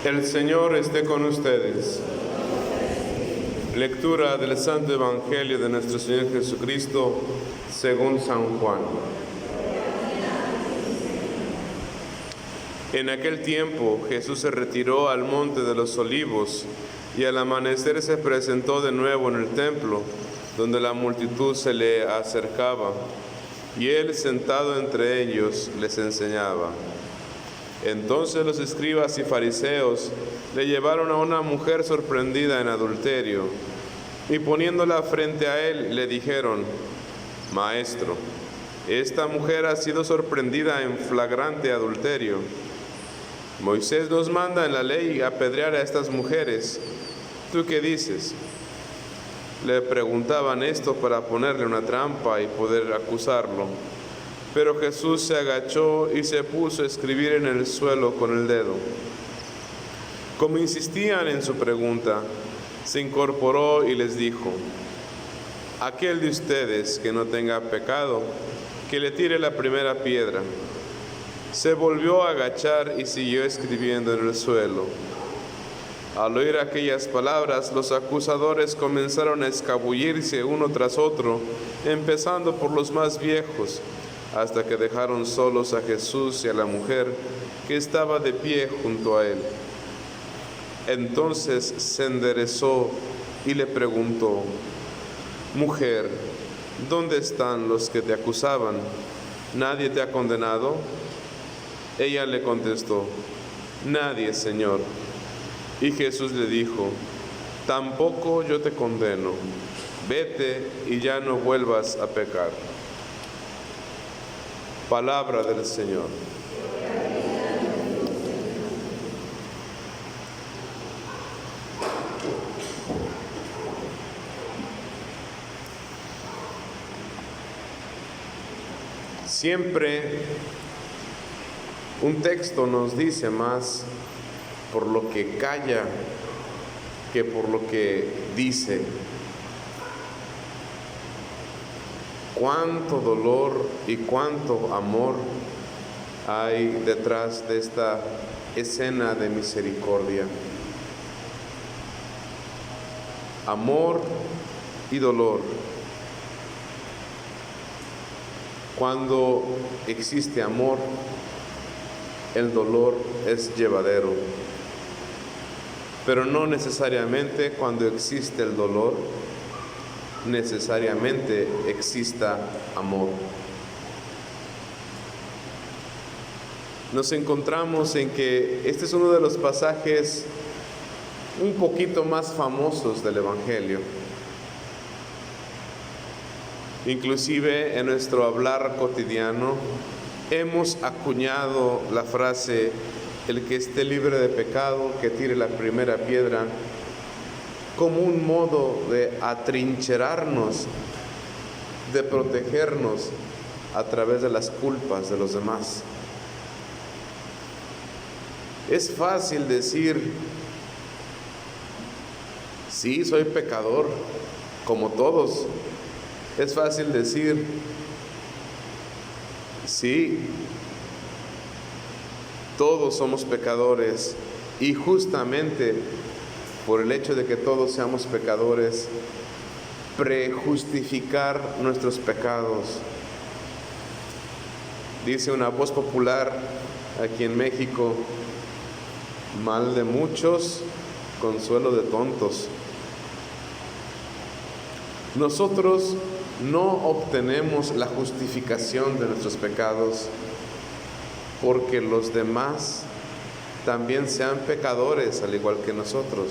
El Señor esté con ustedes. Lectura del Santo Evangelio de nuestro Señor Jesucristo según San Juan. En aquel tiempo Jesús se retiró al monte de los Olivos y al amanecer se presentó de nuevo en el templo, donde la multitud se le acercaba, y él sentado entre ellos les enseñaba. Entonces los escribas y fariseos le llevaron a una mujer sorprendida en adulterio, y poniéndola frente a él le dijeron: Maestro, esta mujer ha sido sorprendida en flagrante adulterio. Moisés nos manda en la ley apedrear a estas mujeres. ¿Tú qué dices? Le preguntaban esto para ponerle una trampa y poder acusarlo. Pero Jesús se agachó y se puso a escribir en el suelo con el dedo. Como insistían en su pregunta, se incorporó y les dijo: Aquel de ustedes que no tenga pecado, que le tire la primera piedra. Se volvió a agachar y siguió escribiendo en el suelo. Al oír aquellas palabras, los acusadores comenzaron a escabullirse uno tras otro, empezando por los más viejos, hasta que dejaron solos a Jesús y a la mujer que estaba de pie junto a él. Entonces se enderezó y le preguntó: Mujer, ¿dónde están los que te acusaban? ¿Nadie te ha condenado? Ella le contestó: Nadie, Señor. Y Jesús le dijo: Tampoco yo te condeno. Vete y ya no vuelvas a pecar. Palabra del Señor. Siempre un texto nos dice más por lo que calla que por lo que dice. Cuánto dolor y cuánto amor hay detrás de esta escena de misericordia. Amor y dolor. Cuando existe amor, el dolor es llevadero. Pero no necesariamente cuando existe el dolor, necesariamente exista amor. Nos encontramos en que este es uno de los pasajes un poquito más famosos del Evangelio. Inclusive en nuestro hablar cotidiano hemos acuñado la frase: el que esté libre de pecado, que tire la primera piedra, como un modo de atrincherarnos, de protegernos a través de las culpas de los demás. Es fácil decir: sí, soy pecador, como todos. Es fácil decir: sí, todos somos pecadores, y justamente por el hecho de que todos seamos pecadores, prejustificar nuestros pecados. Dice una voz popular aquí en México: mal de muchos, consuelo de tontos. Nosotros no obtenemos la justificación de nuestros pecados porque los demás también sean pecadores al igual que nosotros.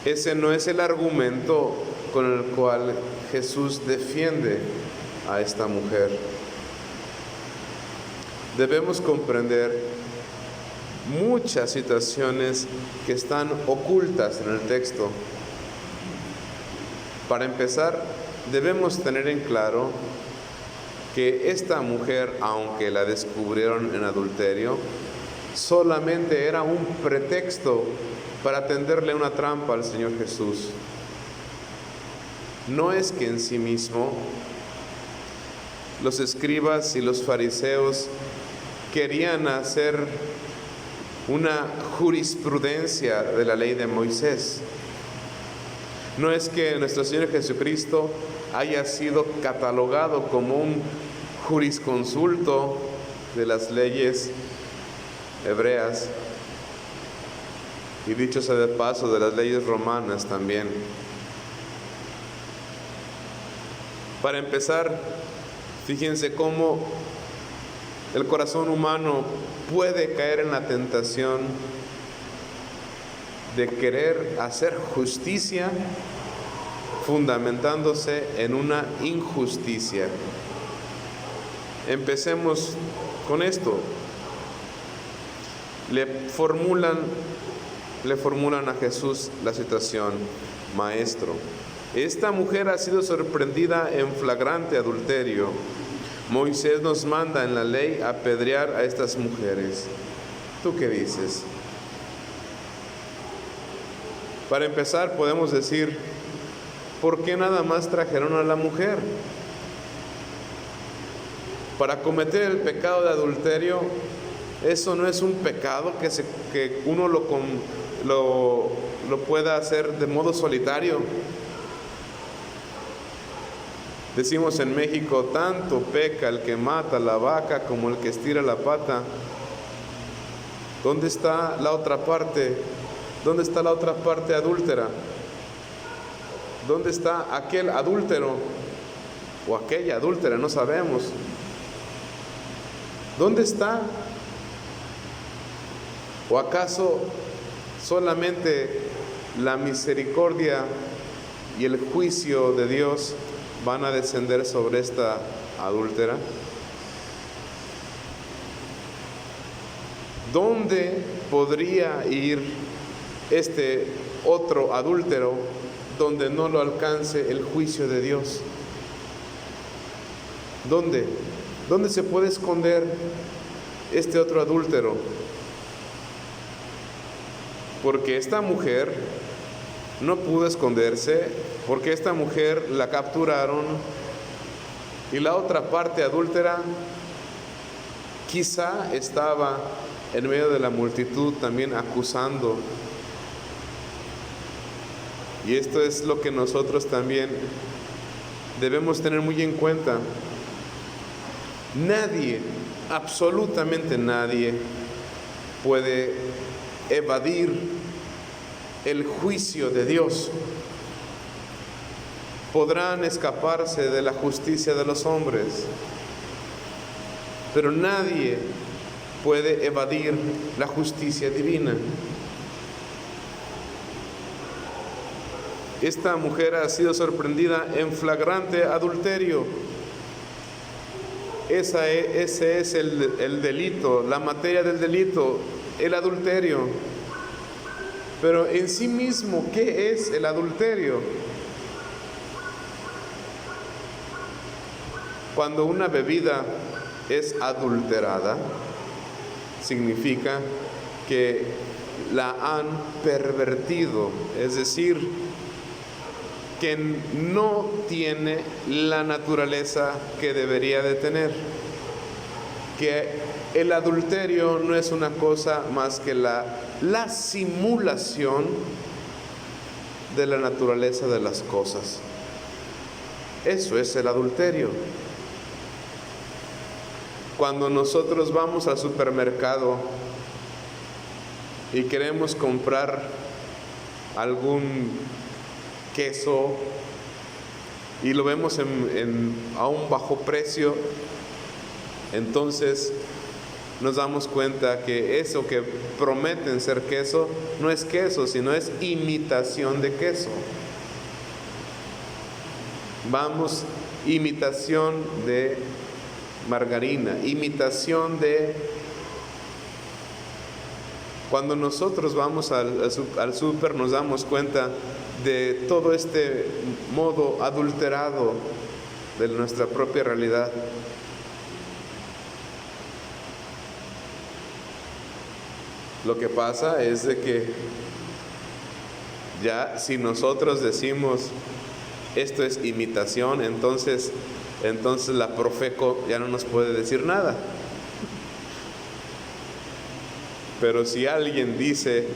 Ese no es el argumento con el cual Jesús defiende a esta mujer. Debemos comprender muchas situaciones que están ocultas en el texto. Para empezar, debemos tener en claro que esta mujer, aunque la descubrieron en adulterio, solamente era un pretexto para tenderle una trampa al Señor Jesús. No es que en sí mismo los escribas y los fariseos querían hacer una jurisprudencia de la ley de Moisés. No es que nuestro Señor Jesucristo haya sido catalogado como un jurisconsulto de las leyes hebreas, y dicho sea de paso, de las leyes romanas también. Para empezar, fíjense cómo el corazón humano puede caer en la tentación de querer hacer justicia fundamentándose en una injusticia. Empecemos con esto. Le formulan a Jesús la situación: Maestro, esta mujer ha sido sorprendida en flagrante adulterio. Moisés nos manda en la ley apedrear a estas mujeres. ¿Tú qué dices? Para empezar, podemos decir, ¿por qué nada más trajeron a la mujer? Para cometer el pecado de adulterio, eso no es un pecado que uno lo pueda hacer de modo solitario. Decimos en México, tanto peca el que mata la vaca como el que estira la pata. ¿Dónde está la otra parte? ¿Dónde está la otra parte adúltera? ¿Dónde está aquel adúltero? O aquella adúltera, no sabemos. ¿Dónde está? ¿O acaso solamente la misericordia y el juicio de Dios van a descender sobre esta adúltera? ¿Dónde podría ir este otro adúltero donde no lo alcance el juicio de Dios? ¿Dónde? ¿Dónde se puede esconder este otro adúltero? Porque esta mujer no pudo esconderse, porque esta mujer la capturaron, y la otra parte adúltera quizá estaba en medio de la multitud también acusando. Y esto es lo que nosotros también debemos tener muy en cuenta. Nadie, absolutamente nadie, puede evadir el juicio de Dios. Podrán escaparse de la justicia de los hombres, pero nadie puede evadir la justicia divina. Esta mujer ha sido sorprendida en flagrante adulterio. Ese es el delito, la materia del delito, el adulterio. Pero en sí mismo, ¿qué es el adulterio? Cuando una bebida es adulterada, significa que la han pervertido, es decir, que no tiene la naturaleza que debería de tener. Que el adulterio no es una cosa más que la simulación de la naturaleza de las cosas. Eso es el adulterio. Cuando nosotros vamos al supermercado y queremos comprar algún queso y lo vemos a un bajo precio, entonces nos damos cuenta que eso que prometen ser queso no es queso, sino es imitación de queso. Vamos, imitación de margarina, imitación de... Cuando nosotros vamos al súper nos damos cuenta de todo este modo adulterado de nuestra propia realidad. Lo que pasa es de que ya si nosotros decimos esto es imitación, entonces la Profeco ya no nos puede decir nada. Pero si alguien dice,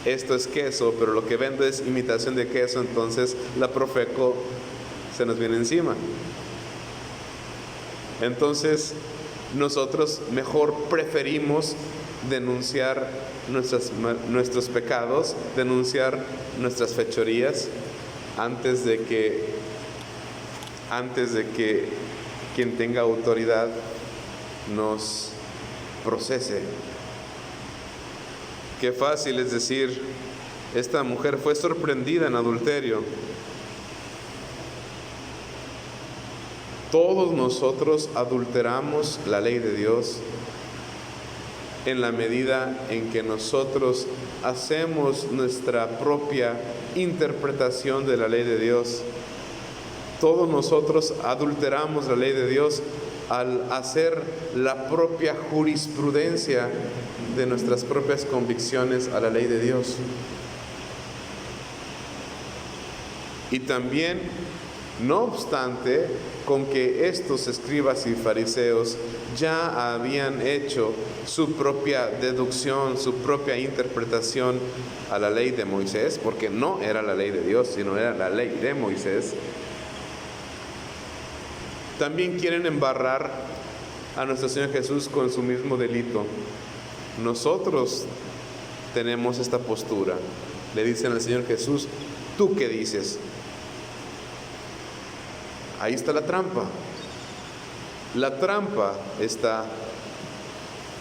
esto es queso, pero lo que vendo es imitación de queso, entonces la Profeco se nos viene encima. Entonces, nosotros mejor preferimos denunciar nuestros pecados, denunciar nuestras fechorías, antes de que quien tenga autoridad nos procese. Qué fácil es decir, esta mujer fue sorprendida en adulterio. Todos nosotros adulteramos la ley de Dios en la medida en que nosotros hacemos nuestra propia interpretación de la ley de Dios. Todos nosotros adulteramos la ley de Dios al hacer la propia jurisprudencia de nuestras propias convicciones a la ley de Dios. Y también, no obstante, con que estos escribas y fariseos ya habían hecho su propia deducción, su propia interpretación a la ley de Moisés, porque no era la ley de Dios, sino era la ley de Moisés, también quieren embarrar a nuestro Señor Jesús con su mismo delito. Nosotros tenemos esta postura. Le dicen al Señor Jesús, ¿tú qué dices? Ahí está la trampa. La trampa está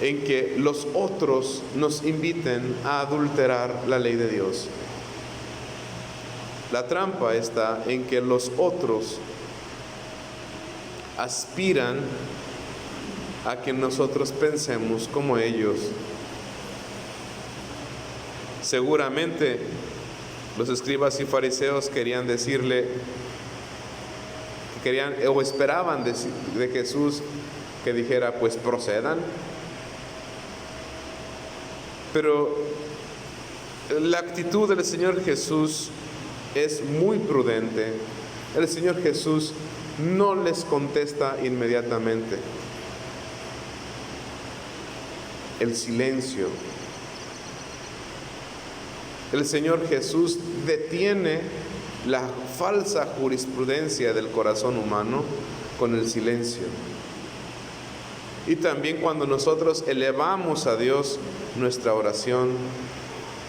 en que los otros nos inviten a adulterar la ley de Dios. La trampa está en que los otros aspiran a que nosotros pensemos como ellos. Seguramente los escribas y fariseos querían decirle, querían o esperaban de Jesús que dijera, pues procedan. Pero la actitud del Señor Jesús es muy prudente. El Señor Jesús no les contesta inmediatamente. El silencio. El Señor Jesús detiene la falsa jurisprudencia del corazón humano con el silencio. Y también cuando nosotros elevamos a Dios nuestra oración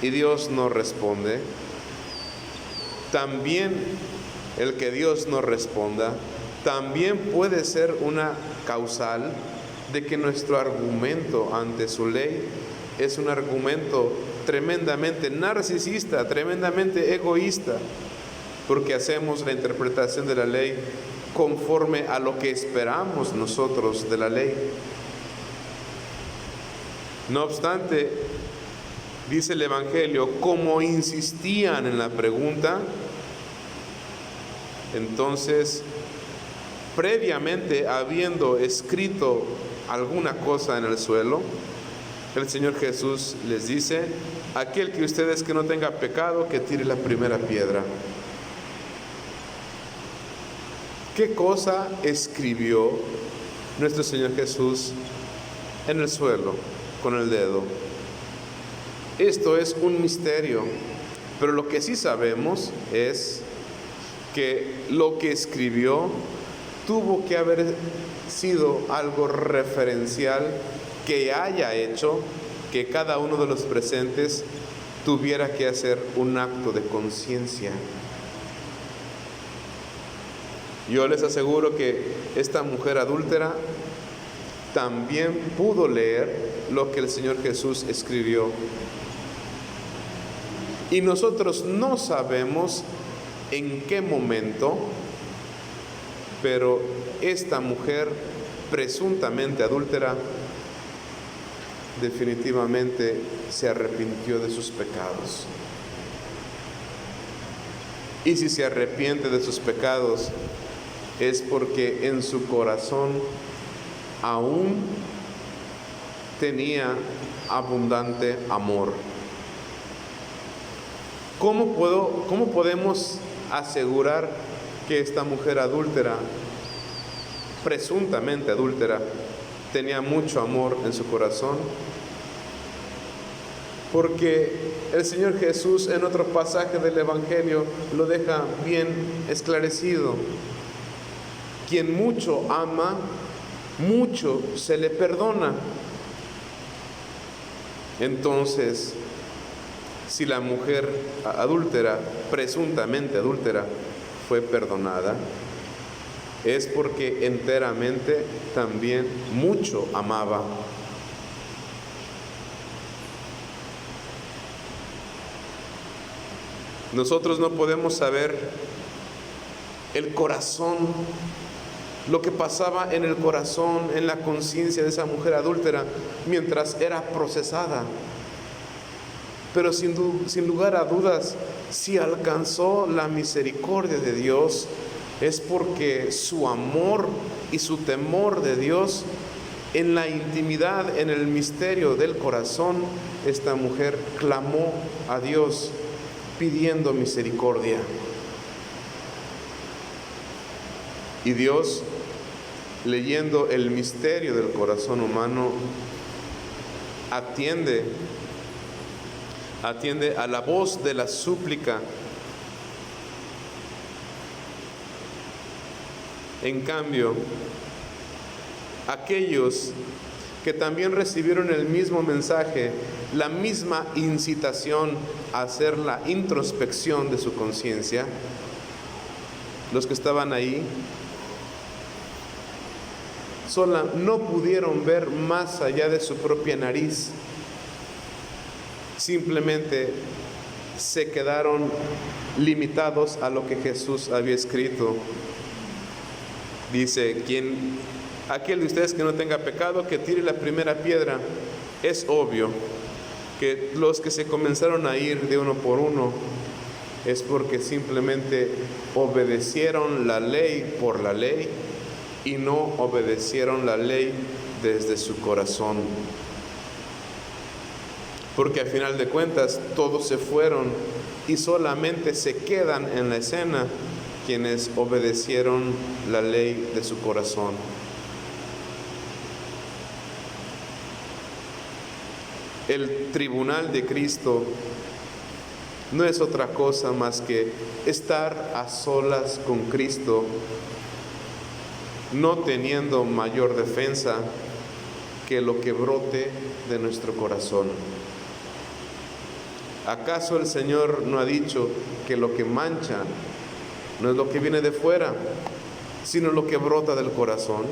y Dios no responde, también el que Dios no responda también puede ser una causal de que nuestro argumento ante su ley es un argumento tremendamente narcisista, tremendamente egoísta, porque hacemos la interpretación de la ley conforme a lo que esperamos nosotros de la ley. No obstante, dice el Evangelio, como insistían en la pregunta, entonces, previamente habiendo escrito alguna cosa en el suelo, el Señor Jesús les dice, aquel que ustedes que no tenga pecado, que tire la primera piedra. ¿Qué cosa escribió nuestro Señor Jesús en el suelo con el dedo? Esto es un misterio, pero lo que sí sabemos es que lo que escribió tuvo que haber sido algo referencial que haya hecho que cada uno de los presentes tuviera que hacer un acto de conciencia. Yo les aseguro que esta mujer adúltera también pudo leer lo que el Señor Jesús escribió. Y nosotros no sabemos en qué momento, pero esta mujer presuntamente adúltera definitivamente se arrepintió de sus pecados. Y si se arrepiente de sus pecados, es porque en su corazón aún tenía abundante amor. ¿Cómo podemos asegurar que esta mujer adúltera, presuntamente adúltera, tenía mucho amor en su corazón? porque el Señor Jesús en otro pasaje del Evangelio lo deja bien esclarecido. Quien mucho ama, mucho se le perdona. Entonces, si la mujer adúltera, presuntamente adúltera, fue perdonada, es porque enteramente también mucho amaba. Nosotros no podemos saber el corazón, lo que pasaba en el corazón, en la conciencia de esa mujer adúltera mientras era procesada. Pero sin lugar a dudas, si alcanzó la misericordia de Dios, es porque su amor y su temor de Dios, en la intimidad, en el misterio del corazón, esta mujer clamó a Dios pidiendo misericordia. Y Dios, leyendo el misterio del corazón humano, atiende a la voz de la súplica. En cambio, aquellos que también recibieron el mismo mensaje, la misma incitación a hacer la introspección de su conciencia, los que estaban ahí, no pudieron ver más allá de su propia nariz. Simplemente se quedaron limitados a lo que Jesús había escrito. Dice, aquel de ustedes que no tenga pecado, que tire la primera piedra. Es obvio que los que se comenzaron a ir de uno por uno es porque simplemente obedecieron la ley por la ley y no obedecieron la ley desde su corazón. Porque al final de cuentas todos se fueron y solamente se quedan en la escena quienes obedecieron la ley de su corazón. El tribunal de Cristo no es otra cosa más que estar a solas con Cristo, no teniendo mayor defensa que lo que brote de nuestro corazón. ¿Acaso el Señor no ha dicho que lo que mancha no es lo que viene de fuera, sino lo que brota del corazón?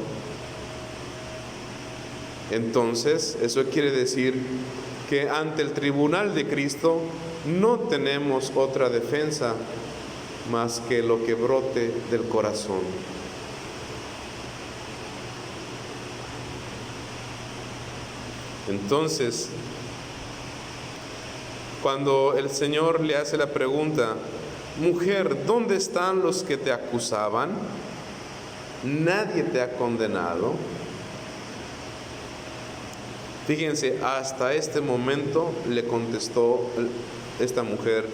Entonces, eso quiere decir que ante el tribunal de Cristo no tenemos otra defensa más que lo que brote del corazón. Entonces, cuando el Señor le hace la pregunta, mujer, ¿dónde están los que te acusaban? ¿Nadie te ha condenado? Fíjense, hasta este momento le contestó esta mujer,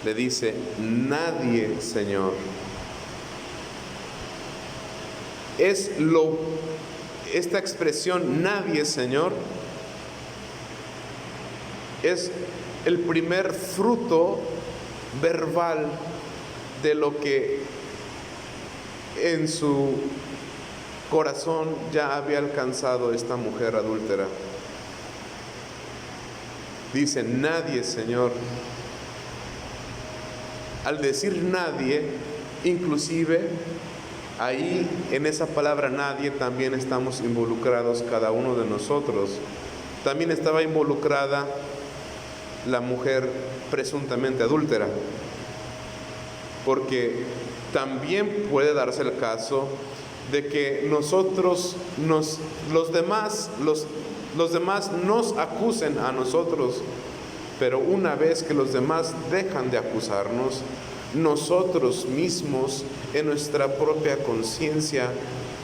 le dice, nadie, Señor. Esta expresión, nadie, Señor, es el primer fruto verbal de lo que en su corazón ya había alcanzado esta mujer adúltera. Dice, nadie, Señor. Al decir nadie, inclusive ahí en esa palabra nadie también estamos involucrados cada uno de nosotros. También estaba involucrada la mujer presuntamente adúltera, porque también puede darse el caso de que los demás nos acusen a nosotros, pero una vez que los demás dejan de acusarnos, nosotros mismos en nuestra propia conciencia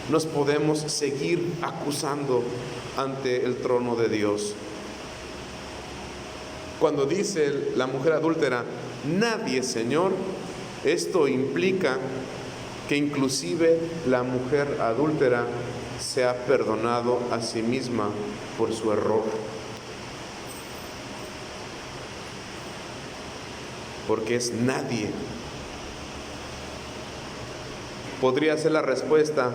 nos podemos seguir acusando ante el trono de Dios. Cuando dice la mujer adúltera, nadie, Señor, esto implica que inclusive la mujer adúltera se ha perdonado a sí misma por su error. porque es nadie. Podría ser la respuesta: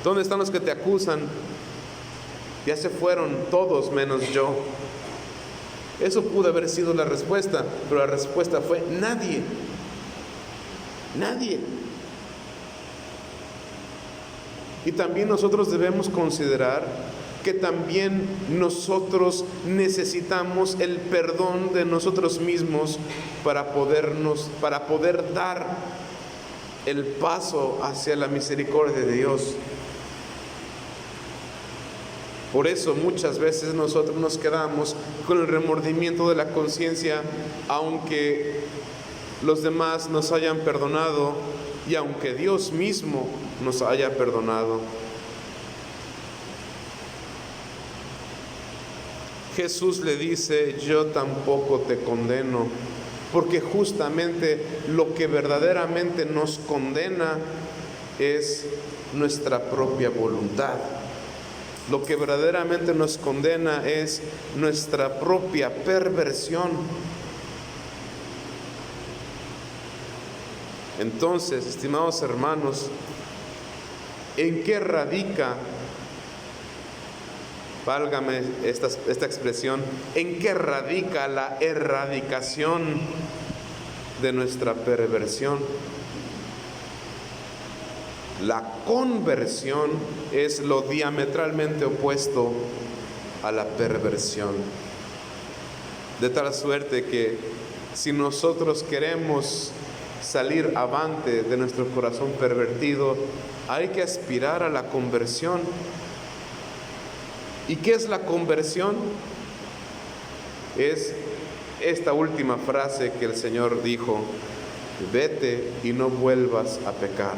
¿dónde están los que te acusan? Ya se fueron todos menos yo. Eso pudo haber sido la respuesta, pero la respuesta fue nadie. Nadie. Y también nosotros debemos considerar que también nosotros necesitamos el perdón de nosotros mismos para poder dar el paso hacia la misericordia de Dios. Por eso muchas veces nosotros nos quedamos con el remordimiento de la conciencia, aunque los demás nos hayan perdonado y aunque Dios mismo nos haya perdonado. Jesús le dice: yo tampoco te condeno, porque justamente lo que verdaderamente nos condena es nuestra propia voluntad. Lo que verdaderamente nos condena es nuestra propia perversión. Entonces, estimados hermanos, ¿en qué radica, válgame esta expresión, en qué radica la erradicación de nuestra perversión? La conversión es lo diametralmente opuesto a la perversión. De tal suerte que si nosotros queremos salir avante de nuestro corazón pervertido, hay que aspirar a la conversión. ¿Y qué es la conversión? Es esta última frase que el Señor dijo: vete y no vuelvas a pecar.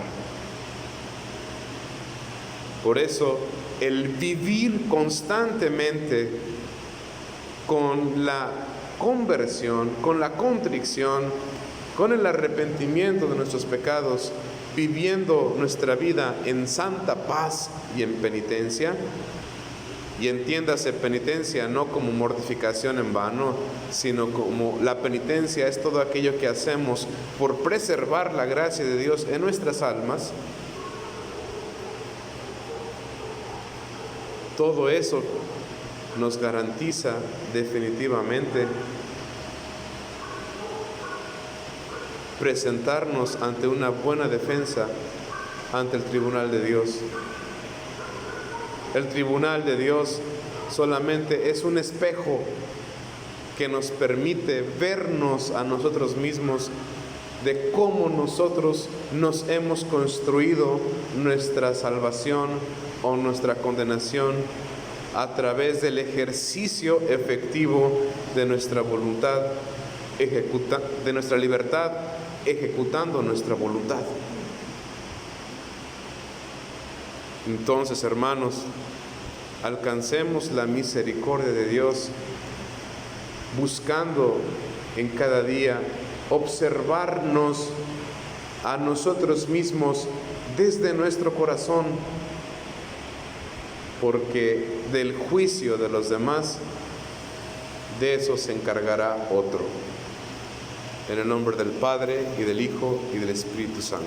Por eso, el vivir constantemente con la conversión, con la contrición, con el arrepentimiento de nuestros pecados, viviendo nuestra vida en santa paz y en penitencia. Y entiéndase penitencia no como mortificación en vano, sino como la penitencia es todo aquello que hacemos por preservar la gracia de Dios en nuestras almas. Todo eso nos garantiza definitivamente presentarnos ante una buena defensa ante el tribunal de Dios. El tribunal de Dios solamente es un espejo que nos permite vernos a nosotros mismos de cómo nosotros nos hemos construido nuestra salvación o nuestra condenación a través del ejercicio efectivo de nuestra voluntad, de nuestra libertad, ejecutando nuestra voluntad. Entonces, hermanos, alcancemos la misericordia de Dios, buscando en cada día observarnos a nosotros mismos desde nuestro corazón, porque del juicio de los demás, de eso se encargará otro. En el nombre del Padre, y del Hijo, y del Espíritu Santo.